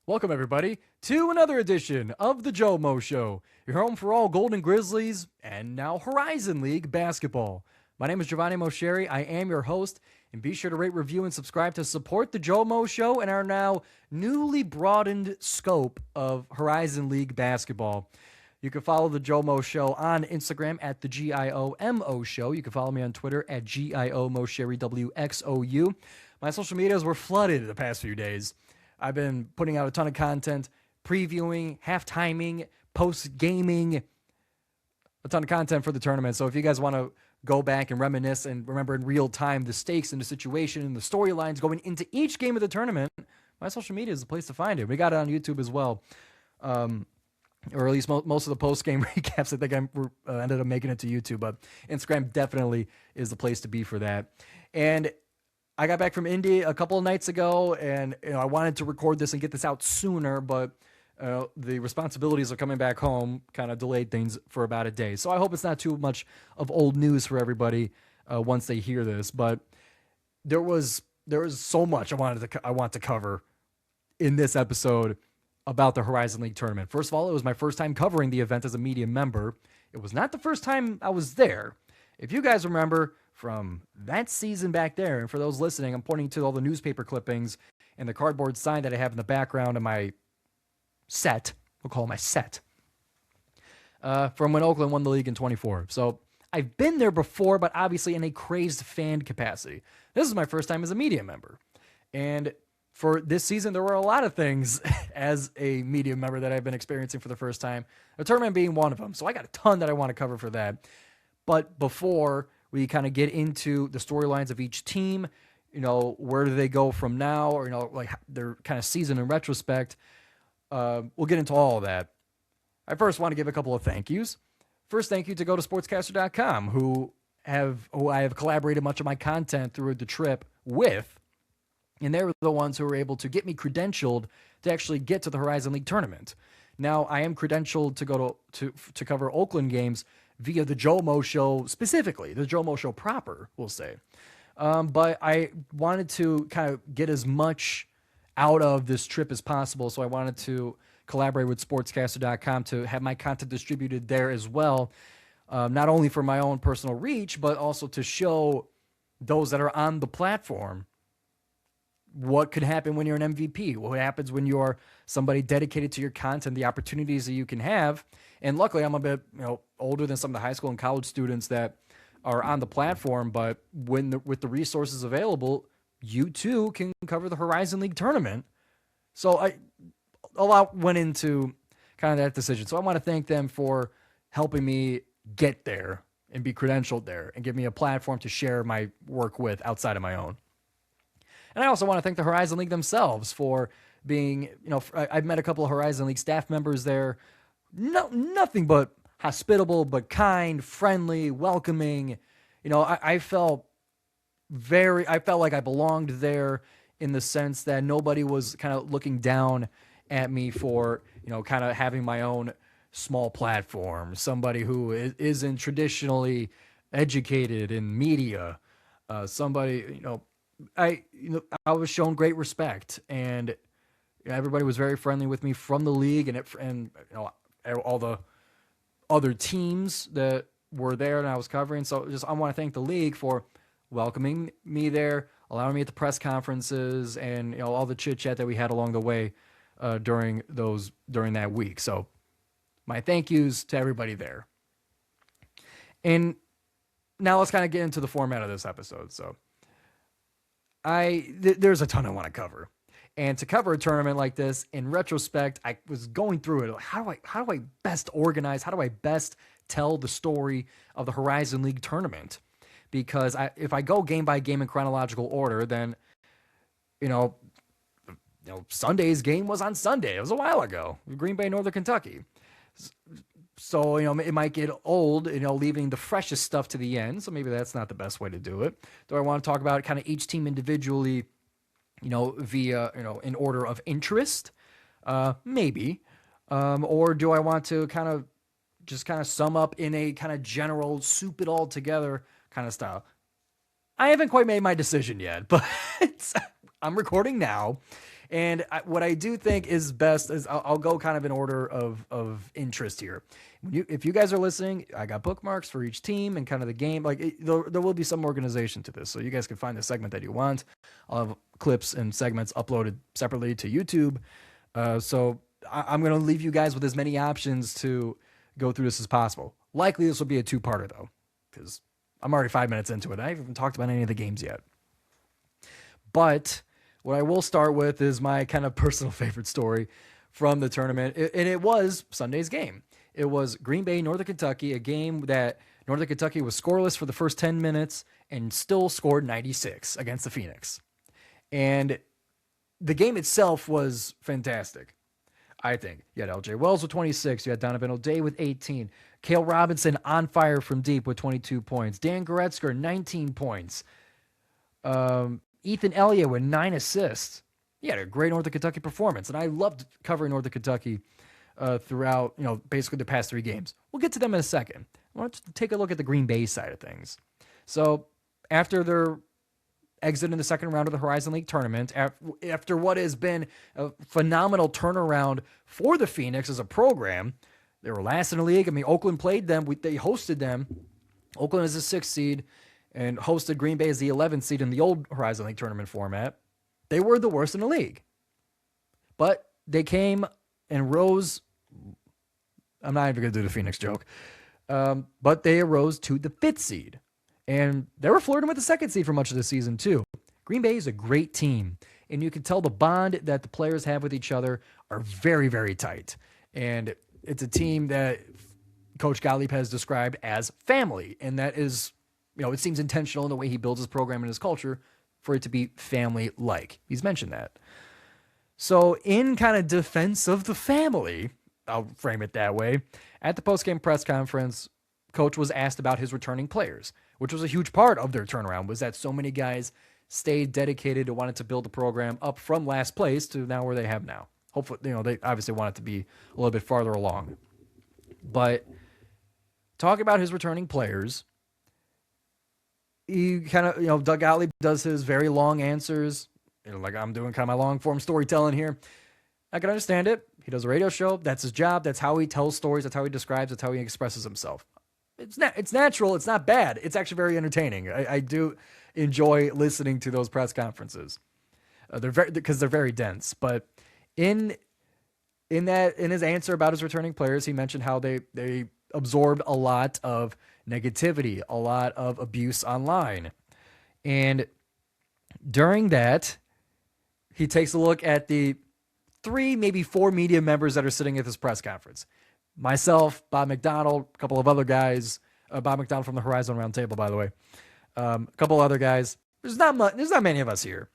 Welcome, everybody, to another edition of the GioMoShow, your home for all Golden Grizzlies and now Horizon League basketball. My name is Giovanni Moceri. I am your host, and be sure to rate, review, and subscribe to support the GioMoShow and our now newly broadened scope of Horizon League basketball. You can follow the GioMoShow on Instagram at the GIOMO Show. You can follow me on Twitter at GIOMoSherry, My social medias were flooded the past few days. I've been putting out a ton of content, previewing, half-timing, post-gaming, a ton of content for the tournament. So if you guys want to go back and reminisce and remember in real time the stakes and the situation and the storylines going into each game of the tournament, my social media is the place to find it. We got it on YouTube as well. Or at least most of the post-game recaps, I think I ended up making it to YouTube. But Instagram definitely is the place to be for that. And I got back from Indy a couple of nights ago, and I wanted to record this and get this out sooner, but the responsibilities of coming back home kind of delayed things for about a day. So I hope it's not too much of old news for everybody once they hear this. But there was so much I want to cover in this episode about the Horizon League tournament. First of all, it was my first time covering the event as a media member. It was not the first time I was there. If you guys remember from that season back there, and for those listening, I'm pointing to all the newspaper clippings and the cardboard sign that I have in the background of my set. We'll call it my set. From when Oakland won the league in 24. So I've been there before, but obviously in a crazed fan capacity. This is my first time as a media member. And for this season, there were a lot of things as a media member that I've been experiencing for the first time, the tournament being one of them. So I got a ton that I want to cover for that. But before we kind of get into the storylines of each team, where do they go from now, or, like their kind of season in retrospect, we'll get into all of that. I first want to give a couple of thank yous. First, thank you to GoToSportscaster.com, who I have collaborated much of my content through the trip with, and they were the ones who were able to get me credentialed to actually get to the Horizon League tournament. Now, I am credentialed to go to cover Oakland games via the GioMoShow specifically, the GioMoShow proper, we'll say. But I wanted to kind of get as much out of this trip as possible, so I wanted to collaborate with Sportscaster.com to have my content distributed there as well, not only for my own personal reach, but also to show those that are on the platform what could happen when you're an MVP, what happens when you're somebody dedicated to your content, the opportunities that you can have. And luckily, I'm a bit older than some of the high school and college students that are on the platform, but with the resources available, you too can cover the Horizon League tournament. So a lot went into kind of that decision. So I want to thank them for helping me get there and be credentialed there and give me a platform to share my work with outside of my own. And I also want to thank the Horizon League themselves for being, I've met a couple of Horizon League staff members there. Nothing but hospitable, but kind, friendly, welcoming. I felt like I belonged there in the sense that nobody was kind of looking down at me for, kind of having my own small platform. Somebody who isn't traditionally educated in media. Somebody, I was shown great respect, and everybody was very friendly with me from the league and all the other teams that were there and I was covering. So I want to thank the league for welcoming me there, allowing me at the press conferences, and all the chit chat that we had along the way during that week. So my thank yous to everybody there. And now let's kind of get into the format of this episode. So there's a ton I want to cover. And to cover a tournament like this, in retrospect, I was going through it. How do I best organize? How do I best tell the story of the Horizon League tournament? Because if I go game by game in chronological order, then, Sunday's game was on Sunday. It was a while ago. Green Bay, Northern Kentucky. So, it might get old, leaving the freshest stuff to the end. So maybe that's not the best way to do it. Do I want to talk about kind of each team individually, via, in order of interest? Maybe. Or do I want to kind of sum up in a kind of general soup it all together kind of style? I haven't quite made my decision yet, but I'm recording now. And what I do think is best is I'll go kind of in order of interest here. If you guys are listening, I got bookmarks for each team and kind of the game. Like there will be some organization to this, so you guys can find the segment that you want. I'll have clips and segments uploaded separately to YouTube. So I'm going to leave you guys with as many options to go through this as possible. Likely this will be a two-parter though, because I'm already 5 minutes into it. I haven't even talked about any of the games yet. But what I will start with is my kind of personal favorite story from the tournament, and it was Sunday's game. It was Green Bay, Northern Kentucky, a game that Northern Kentucky was scoreless for the first 10 minutes and still scored 96 against the Phoenix. And the game itself was fantastic, I think. You had L.J. Wells with 26. You had Donovan O'Day with 18. Cale Robinson on fire from deep with 22 points. Dan Goretzka, 19 points. Ethan Elliott with 9 assists. He had a great Northern Kentucky performance, and I loved covering Northern Kentucky throughout, basically the past 3 games. We'll get to them in a second. I want to take a look at the Green Bay side of things. So after their exit in the second round of the Horizon League tournament, after what has been a phenomenal turnaround for the Phoenix as a program, they were last in the league. I mean, Oakland played them. They hosted them. Oakland is the 6th seed and hosted Green Bay as the 11th seed in the old Horizon League tournament format. They were the worst in the league. But they came and rose. I'm not even going to do the Phoenix joke. But they arose to the 5th seed. And they were flirting with the 2nd seed for much of the season, too. Green Bay is a great team. And you can tell the bond that the players have with each other are very, very tight. And it's a team that Coach Gottlieb has described as family. And that is, it seems intentional in the way he builds his program and his culture for it to be family-like. He's mentioned that. So in kind of defense of the family, I'll frame it that way, at the post-game press conference, Coach was asked about his returning players, which was a huge part of their turnaround, was that so many guys stayed dedicated to wanted to build the program up from last place to now where they have now. Hopefully, they obviously want it to be a little bit farther along. But talking about his returning players, he kind of, Doug Gottlieb does his very long answers, like I'm doing kind of my long form storytelling here. I can understand it. He does a radio show. That's his job. That's how he tells stories. That's how he describes. That's how he expresses himself. It's natural. It's not bad. It's actually very entertaining. I do enjoy listening to those press conferences. Because they're very dense. But in his answer about his returning players, he mentioned how they absorbed a lot of negativity, a lot of abuse online. And during that, he takes a look at the 3, maybe 4 media members that are sitting at this press conference. Myself, Bob McDonald, a couple of other guys. Bob McDonald from the Horizon Roundtable, by the way. A couple other guys. There's not many of us here.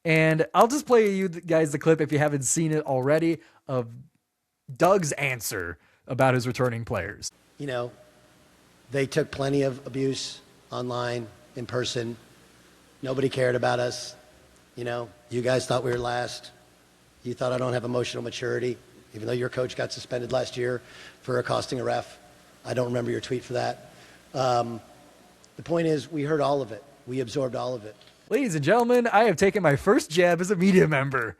And I'll just play you guys the clip, if you haven't seen it already, of Doug's answer about his returning players. They took plenty of abuse online, in person. Nobody cared about us. You guys thought we were last. You thought I don't have emotional maturity, even though your coach got suspended last year for accosting a ref. I don't remember your tweet for that. The point is, we heard all of it. We absorbed all of it. Ladies and gentlemen, I have taken my first jab as a media member.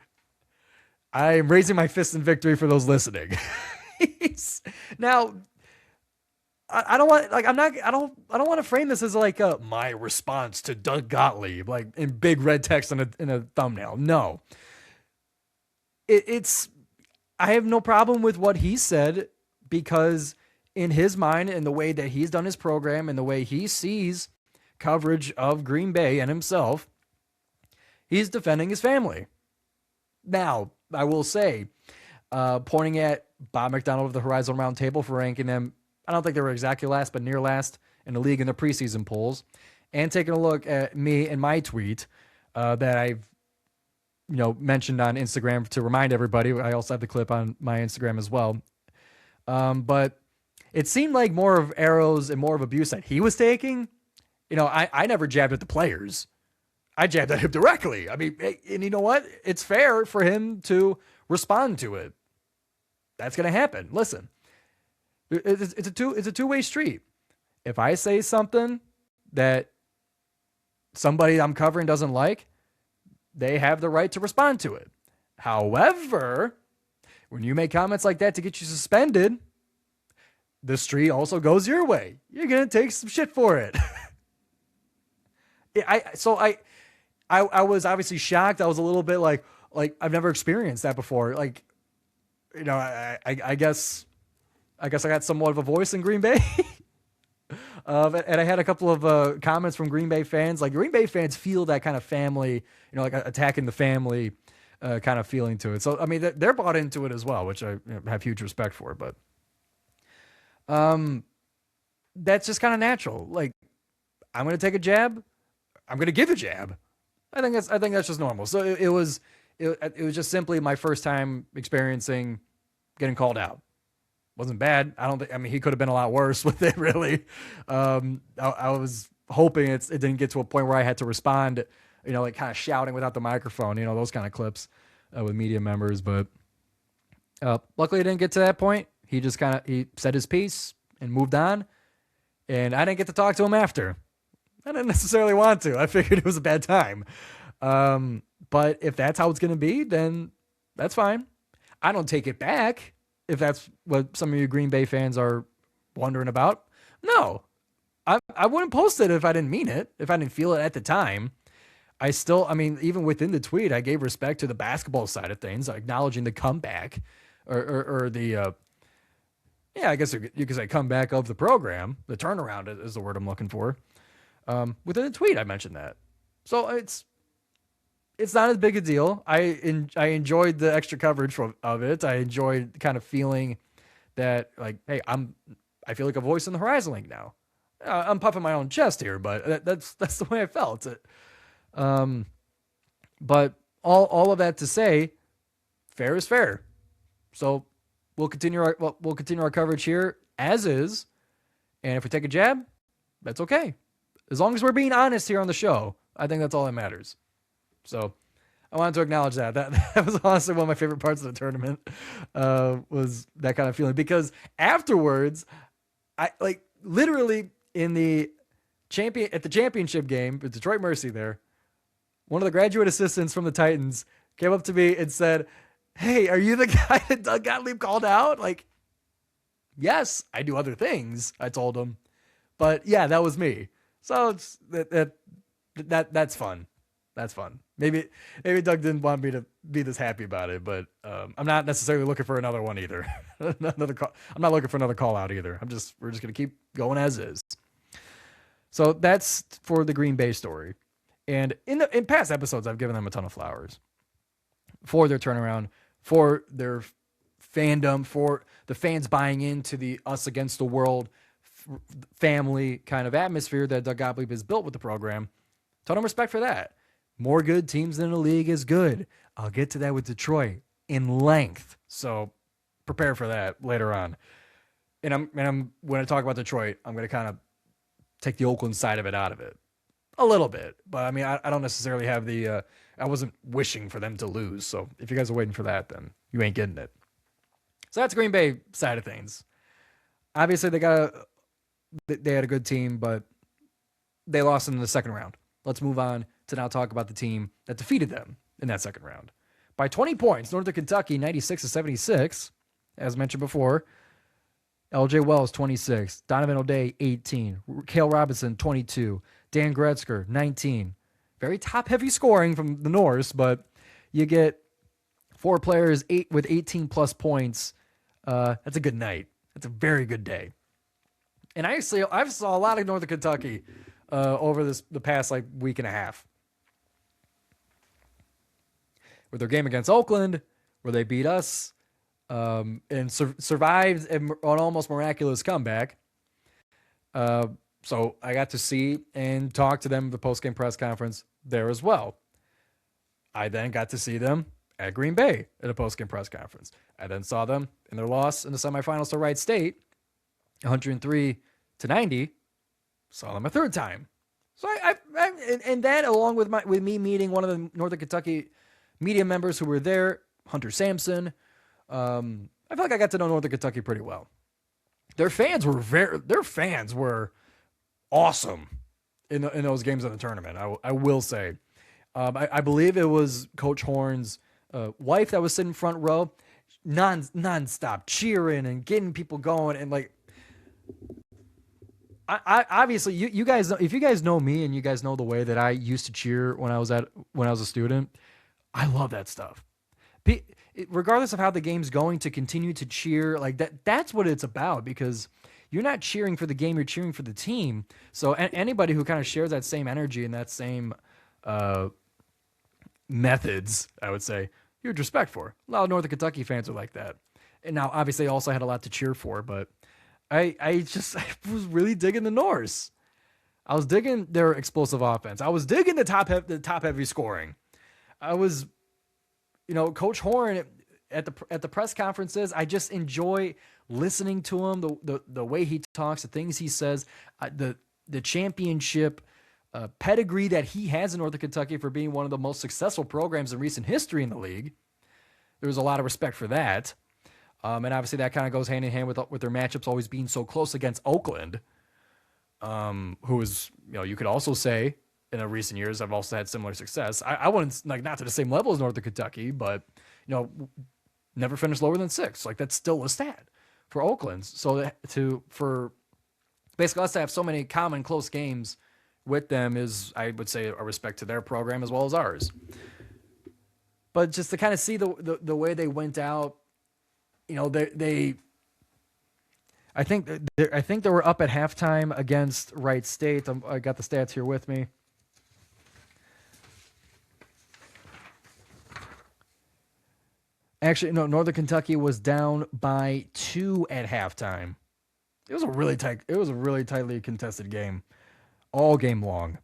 I am raising my fist in victory for those listening. Now, I don't want to frame this as like my response to Doug Gottlieb, like in big red text in a thumbnail. No. I have no problem with what he said, because in his mind and the way that he's done his program and the way he sees coverage of Green Bay and himself, he's defending his family. Now, I will say, pointing at Bob McDonald of the Horizon Roundtable for ranking them, I don't think they were exactly last, but near last in the league in the preseason polls, and taking a look at me and my tweet that I've mentioned on Instagram to remind everybody. I also have the clip on my Instagram as well. But it seemed like more of arrows and more of abuse that he was taking. I never jabbed at the players. I jabbed at him directly. I mean, and you know what? It's fair for him to respond to it. That's going to happen. Listen, it's a two-way street. If I say something that somebody I'm covering doesn't like, they have the right to respond to it. However, when you make comments like that to get you suspended, the street also goes your way. You're going to take some shit for it. I was obviously shocked. I was a little bit like I've never experienced that before. Like, you know, I guess I got somewhat of a voice in Green Bay. And I had a couple of comments from Green Bay fans. Like, Green Bay fans feel that kind of family, you know, like attacking the family kind of feeling to it. So, I mean, they're bought into it as well, which I have huge respect for. But that's just kind of natural. Like, I'm going to take a jab. I'm going to give a jab. I think that's just normal. So it was just simply my first time experiencing getting called out. Wasn't bad. I mean, he could have been a lot worse with it, really. I was hoping it didn't get to a point where I had to respond, you know, like kind of shouting without the microphone, you know, those kind of clips with media members. But luckily it didn't get to that point. He just he said his piece and moved on. And I didn't get to talk to him after. I didn't necessarily want to. I figured it was a bad time. But if that's how it's going to be, then that's fine. I don't take it back. If that's what some of you Green Bay fans are wondering about. No, I wouldn't post it if I didn't mean it, if I didn't feel it at the time. I mean, even within the tweet, I gave respect to the basketball side of things, acknowledging the comeback or the, I guess you could say comeback of the program. The turnaround is the word I'm looking for. Within the tweet, I mentioned that. So it's not as big a deal. I enjoyed the extra coverage of it. I enjoyed kind of feeling that, like, hey, I feel like a voice in the Horizon League now. I'm puffing my own chest here, but that's the way I felt. But all of that to say, fair is fair. So we'll continue our coverage here as is, and if we take a jab, that's okay. As long as we're being honest here on the show, I think that's all that matters. So I wanted to acknowledge that. That was honestly one of my favorite parts of the tournament, was that kind of feeling. Because afterwards, I literally at the championship game with Detroit Mercy there, one of the graduate assistants from the Titans came up to me and said, "Hey, are you the guy that Doug Gottlieb called out?" Like, yes, I do other things, I told him. But yeah, that was me. So it's that's fun. That's fun. Maybe Doug didn't want me to be this happy about it, but I'm not necessarily looking for another one either. I'm not looking for another call out either. We're just gonna keep going as is. So that's for the Green Bay story. And in past episodes, I've given them a ton of flowers for their turnaround, for their fandom, for the fans buying into the us against the world family kind of atmosphere that Doug Gottlieb has built with the program. Ton of respect for that. More good teams in the league is good. I'll get to that with Detroit in length. So prepare for that later on. And I'm when I talk about Detroit, I'm going to kind of take the Oakland side of it out of it a little bit. But I mean, I don't necessarily have I wasn't wishing for them to lose. So if you guys are waiting for that, then you ain't getting it. So that's Green Bay side of things. Obviously, they had a good team, but they lost in the second round. Let's move on to now talk about the team that defeated them in that second round. By 20 points, Northern Kentucky, 96-76, as mentioned before. LJ Wells, 26. Donovan O'Day, 18. Cale Robinson, 22. Dan Gretzker, 19. Very top-heavy scoring from the Norse, but you get 4 players with 18-plus points. That's a good night. That's a very good day. And I've saw a lot of Northern Kentucky over the past week and a half. With their game against Oakland, where they beat us and survived an almost miraculous comeback. So I got to see and talk to them at the post-game press conference there as well. I then got to see them at Green Bay at a post-game press conference. I then saw them in their loss in the semifinals to Wright State, 103-90. Saw them a third time. So and that along with me meeting one of the Northern Kentucky media members who were there, Hunter Sampson. I feel like I got to know Northern Kentucky pretty well. Their fans were awesome in those games in the tournament. I will say, I believe it was Coach Horn's wife that was sitting front row, non-stop cheering and getting people going. And like, I obviously you guys, if you guys know me and you guys know the way that I used to cheer when I was a student, I love that stuff. Regardless of how the game's going, to continue to cheer like that's what it's about, because you're not cheering for the game, you're cheering for the team. So anybody who kind of shares that same energy and that same methods, I would say, you would respect for. A lot of Northern Kentucky fans are like that. And now, obviously, I also had a lot to cheer for, but I was really digging the Norse. I was digging their explosive offense. I was digging the top heavy scoring. I was, Coach Horn at the press conferences, I just enjoy listening to him, the way he talks, the things he says, the championship pedigree that he has in Northern Kentucky for being one of the most successful programs in recent history in the league. There was a lot of respect for that. And obviously that kind of goes hand in hand with their matchups always being so close against Oakland, who is, you could also say in the recent years, I've also had similar success. I wouldn't, like, not to the same level as Northern Kentucky, but, never finished lower than 6. Like, that's still a stat for Oakland. So for basically us to have so many common close games with them is, I would say, a respect to their program as well as ours. But just to kind of see the way they went out, I think they were up at halftime against Wright State. I got the stats here with me. Actually, no, Northern Kentucky was down by 2 at halftime. It was a really tightly contested game, all game long.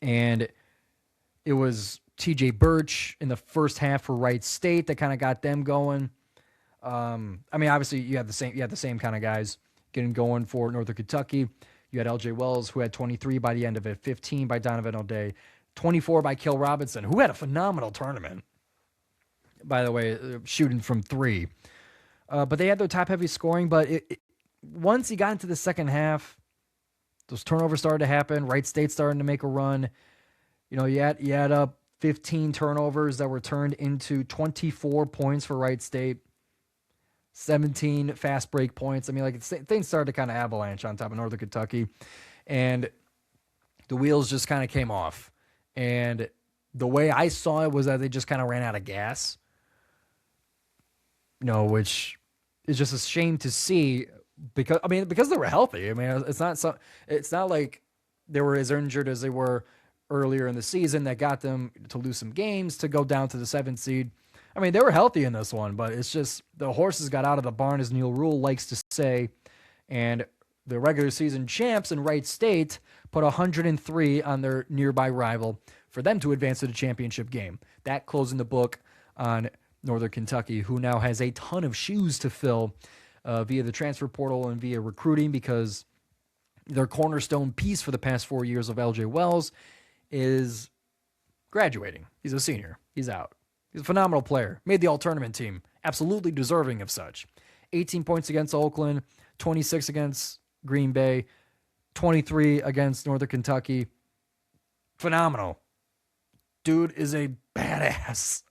And it was TJ Birch in the first half for Wright State that kind of got them going. Obviously you had the same kind of guys getting going for Northern Kentucky. You had LJ Wells, who had 23 by the end of it, 15 by Donovan O'Day, 24 by Kill Robinson, who had a phenomenal tournament, by the way, shooting from 3. But they had their top-heavy scoring, but once you got into the second half, those turnovers started to happen. Wright State started to make a run. You had up 15 turnovers that were turned into 24 points for Wright State. 17 fast break points. Things started to kind of avalanche on top of Northern Kentucky, and the wheels just kind of came off. And the way I saw it was that they just kind of ran out of gas, which is just a shame to see because they were healthy. It's not like they were as injured as they were earlier in the season that got them to lose some games to go down to the 7th seed. They were healthy in this one, but it's just the horses got out of the barn, as Neil Rule likes to say, and the regular season champs in Wright State put 103 on their nearby rival for them to advance to the championship game. That closing the book on Northern Kentucky, who now has a ton of shoes to fill via the transfer portal and via recruiting, because their cornerstone piece for the past 4 years of LJ Wells is graduating. He's a senior. He's out. He's a phenomenal player. Made the all-tournament team. Absolutely deserving of such. 18 points against Oakland, 26 against Green Bay, 23 against Northern Kentucky. Phenomenal. Dude is a badass.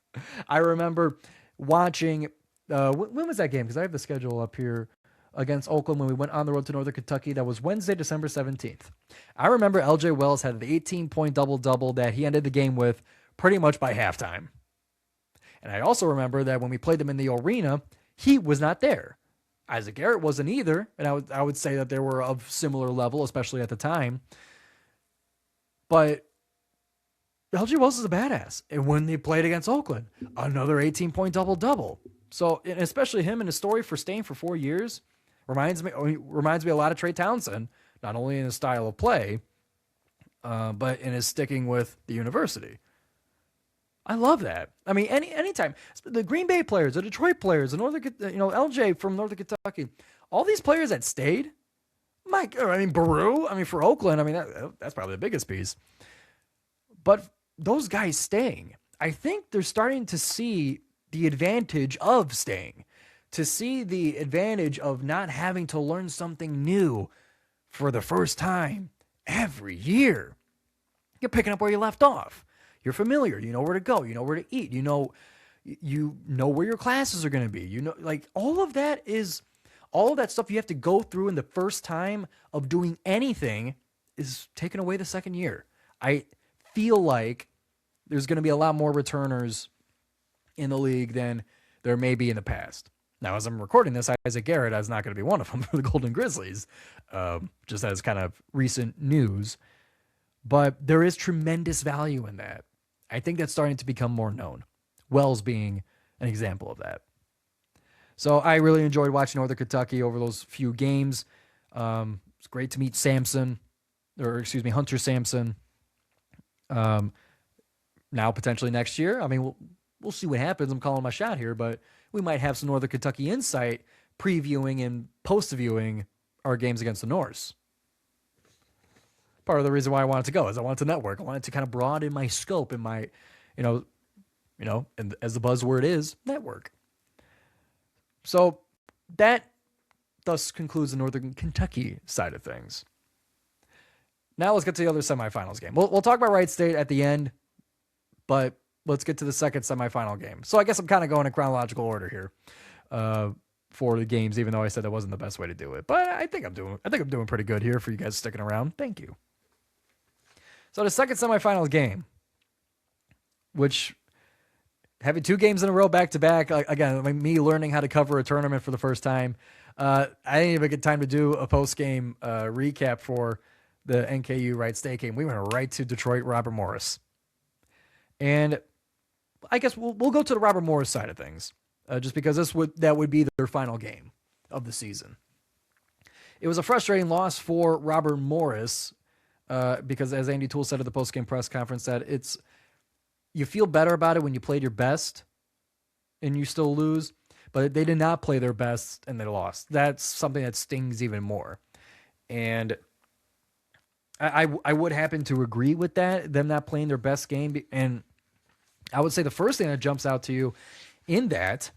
I remember watching, when was that game? Because I have the schedule up here, against Oakland when we went on the road to Northern Kentucky. That was Wednesday, December 17th. I remember LJ Wells had the 18-point double-double that he ended the game with pretty much by halftime. And I also remember that when we played them in the arena, he was not there. Isaac Garrett wasn't either, and I would say that they were of similar level, especially at the time. But LJ Wells is a badass. And when they played against Oakland, another 18-point double-double. So, and especially him and his story for staying for 4 years reminds me a lot of Trey Townsend, not only in his style of play, but in his sticking with the university. I love that. Anytime the Green Bay players, the Detroit players, the LJ from Northern Kentucky, all these players that stayed, Baru, for Oakland, that's probably the biggest piece. But those guys staying, I think they're starting to see the advantage of staying, to see the advantage of not having to learn something new for the first time every year. You're picking up where you left off. You're familiar. You know where to go. You know where to eat. You know where your classes are going to be. You know, like all of that stuff you have to go through in the first time of doing anything is taken away the second year. I feel like there's going to be a lot more returners in the league than there may be in the past. Now, as I'm recording this, Isaac Garrett is not going to be one of them for the Golden Grizzlies, just as kind of recent news. But there is tremendous value in that. I think that's starting to become more known. Wells being an example of that. So I really enjoyed watching Northern Kentucky over those few games. It's great to meet Hunter Sampson. Now potentially next year. I mean, we'll see what happens. I'm calling my shot here, but we might have some Northern Kentucky insight previewing and post-viewing our games against the Norse. Part of the reason why I wanted to go is I wanted to network. I wanted to kind of broaden my scope and my, and as the buzzword is, network. So that thus concludes the Northern Kentucky side of things. Now let's get to the other semifinals game. We'll talk about Wright State at the end, but let's get to the second semifinal game. So I guess I'm kind of going in chronological order here for the games, even though I said that wasn't the best way to do it. But I think I'm doing pretty good here for you guys sticking around. Thank you. So the second semifinal game, which having two games in a row back to back, again, like me learning how to cover a tournament for the first time. I didn't even get time to do a post game recap for the NKU Wright State game. We went right to Detroit Robert Morris. And I guess we'll go to the Robert Morris side of things, just because that would be their final game of the season. It was a frustrating loss for Robert Morris because, as Andy Toole said at the post-game press conference, that you feel better about it when you played your best and you still lose, but they did not play their best and they lost. That's something that stings even more. And I would happen to agree with that, them not playing their best game. And I would say the first thing that jumps out to you in that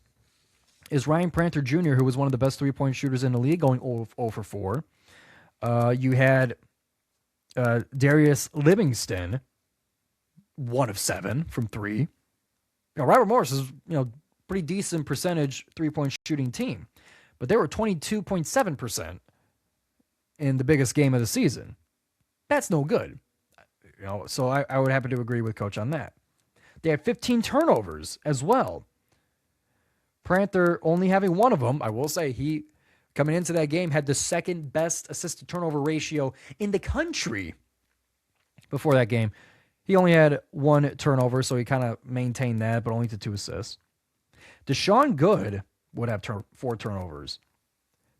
is Ryan Pranter Jr., who was one of the best three-point shooters in the league, going 0 for 4. You had Darius Livingston, 1 of 7 from 3. Robert Morris is, pretty decent percentage three-point shooting team, but they were 22.7% in the biggest game of the season. That's no good. So I would happen to agree with Coach on that. They had 15 turnovers as well. Pranter only having one of them. I will say he, coming into that game, had the second best assist-to-turnover ratio in the country before that game. He only had 1 turnover, so he kind of maintained that, but only to 2 assists. Deshaun Good would have 4 turnovers.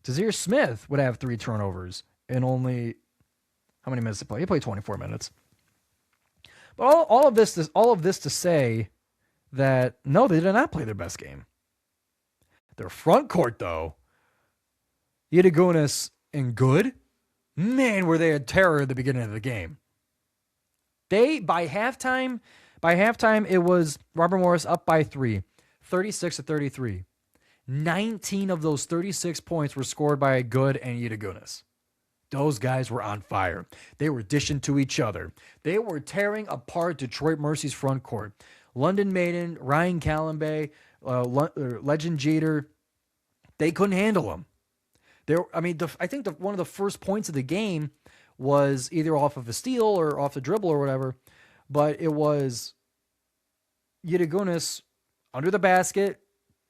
Desir Smith would have 3 turnovers and only, how many minutes to play? He played 24 minutes. But all of this to say that, no, they did not play their best game. Their front court, though, Yedigonis and Good, man, were they a terror at the beginning of the game. By halftime, it was Robert Morris up by 3, 36-33. 19 of those 36 points were scored by Good and Yedigonis. Those guys were on fire. They were dishing to each other. They were tearing apart Detroit Mercy's front court. London Maiden, Ryan Callenbay, Legend Jeter, they couldn't handle them. I think one of the first points of the game was either off of a steal or off the dribble or whatever, but it was Yedigonis under the basket,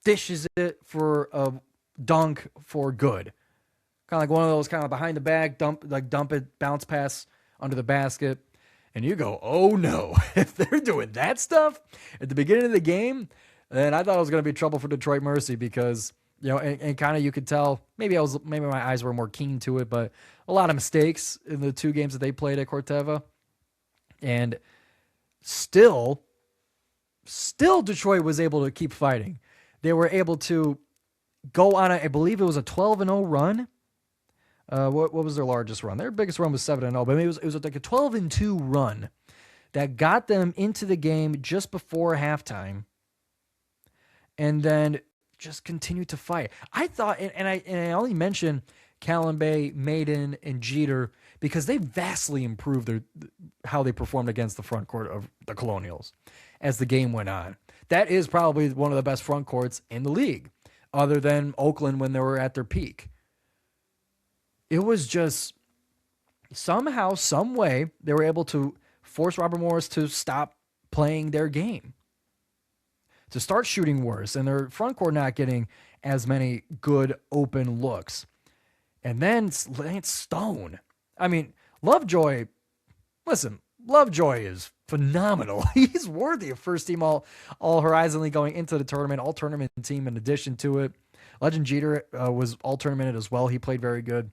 dishes it for a dunk for Good. Kind of like one of those kind of behind the bag, dump it, bounce pass under the basket. And you go, oh no, if they're doing that stuff at the beginning of the game, then I thought it was going to be trouble for Detroit Mercy because, and kind of you could tell, maybe my eyes were more keen to it, but a lot of mistakes in the 2 games that they played at Corteva. And still Detroit was able to keep fighting. They were able to go on I believe it was a 12-0 run. What was their largest run? Their biggest run was 7-0, but it was like a 12-2 run that got them into the game just before halftime, and then just continued to fight. I thought, and I only mentioned Callenbay, Maiden, and Jeter, because they vastly improved how they performed against the front court of the Colonials as the game went on. That is probably one of the best front courts in the league, other than Oakland when they were at their peak. It was just somehow, some way, they were able to force Robert Morris to stop playing their game, to start shooting worse, and their front court not getting as many good open looks. And then Lance Stone. I mean, Lovejoy is phenomenal. He's worthy of first team all Horizon League going into the tournament, all tournament team in addition to it. Legend Jeter was all tournament as well. He played very good.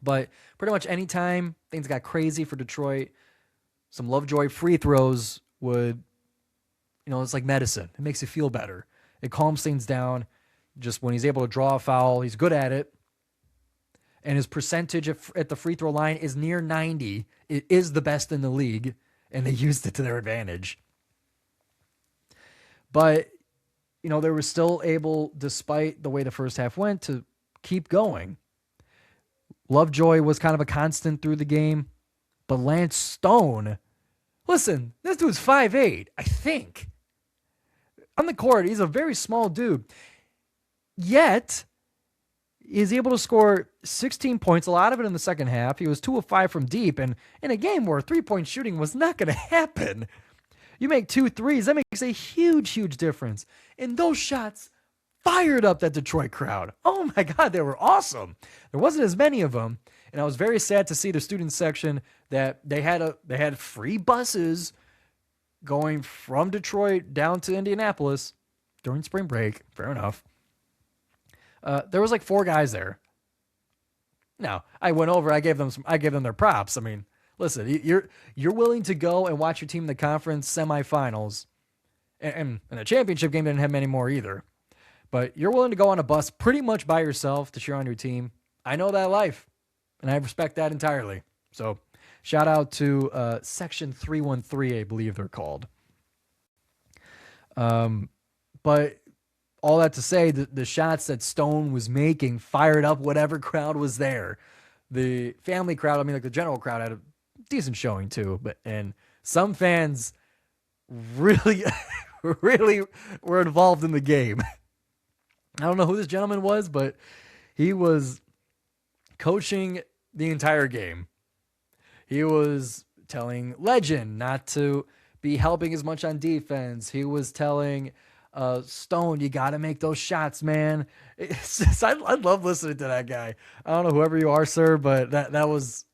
But pretty much any time things got crazy for Detroit, some Lovejoy free throws would, it's like medicine. It makes you feel better. It calms things down. Just when he's able to draw a foul, he's good at it. And his percentage at the free throw line is near 90. It is the best in the league, and they used it to their advantage. But, they were still able, despite the way the first half went, to keep going. Lovejoy was kind of a constant through the game. But Lance Stone, listen, this dude's 5'8", I think. On the court, he's a very small dude. Yet, he's able to score 16 points, a lot of it in the second half. He was 2 of 5 from deep, and in a game where three-point shooting was not going to happen, you make 2 threes, that makes a huge, huge difference. And those shots fired up that Detroit crowd. Oh my God, they were awesome. There wasn't as many of them, and I was very sad to see the student section that they had free buses going from Detroit down to Indianapolis during spring break. Fair enough. There was like 4 guys there. Now, I went over, I gave them their props. I mean, listen, you're willing to go and watch your team in the conference semifinals, and the championship game didn't have many more either. But you're willing to go on a bus pretty much by yourself to cheer on your team. I know that life, and I respect that entirely. So, shout out to Section 313, I believe they're called. But all that to say, the shots that Stone was making fired up whatever crowd was there. The family crowd, like the general crowd, had a decent showing too. And some fans really, really were involved in the game. I don't know who this gentleman was, but he was coaching the entire game. He was telling Legend not to be helping as much on defense. He was telling Stone, you got to make those shots, man. It's just, I love listening to that guy. I don't know whoever you are, sir, but that was,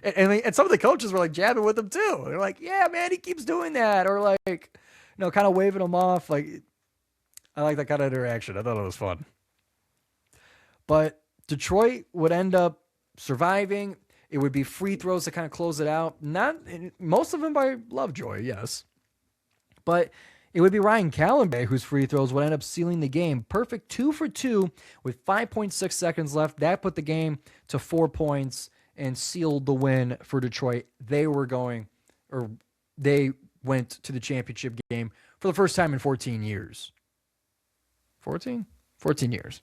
and some of the coaches were like jabbing with him too. They're like, yeah, man, he keeps doing that, or like, kind of waving him off. Like, I like that kind of interaction. I thought it was fun. But Detroit would end up surviving. It would be free throws to kind of close it out. Most of them by Lovejoy, yes, but it would be Ryan Callenbay whose free throws would end up sealing the game. Perfect 2 for 2 with 5.6 seconds left. That put the game to 4 points and sealed the win for Detroit. They went to the championship game for the first time in 14 years. 14 years.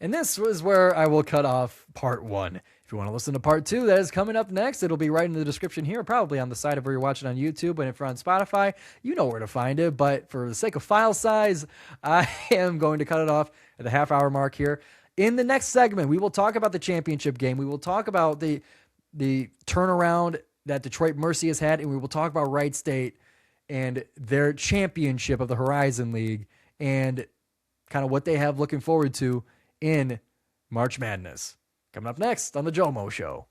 And this was where I will cut off part 1. If you want to listen to part 2, that is coming up next. It'll be right in the description here, probably on the side of where you're watching on YouTube. And if you're on Spotify, you know where to find it. But for the sake of file size, I am going to cut it off at the half-hour mark here. In the next segment, we will talk about the championship game. We will talk about the turnaround that Detroit Mercy has had, and we will talk about Wright State and their championship of the Horizon League and kind of what they have looking forward to in March Madness. Coming up next on the GioMoShow.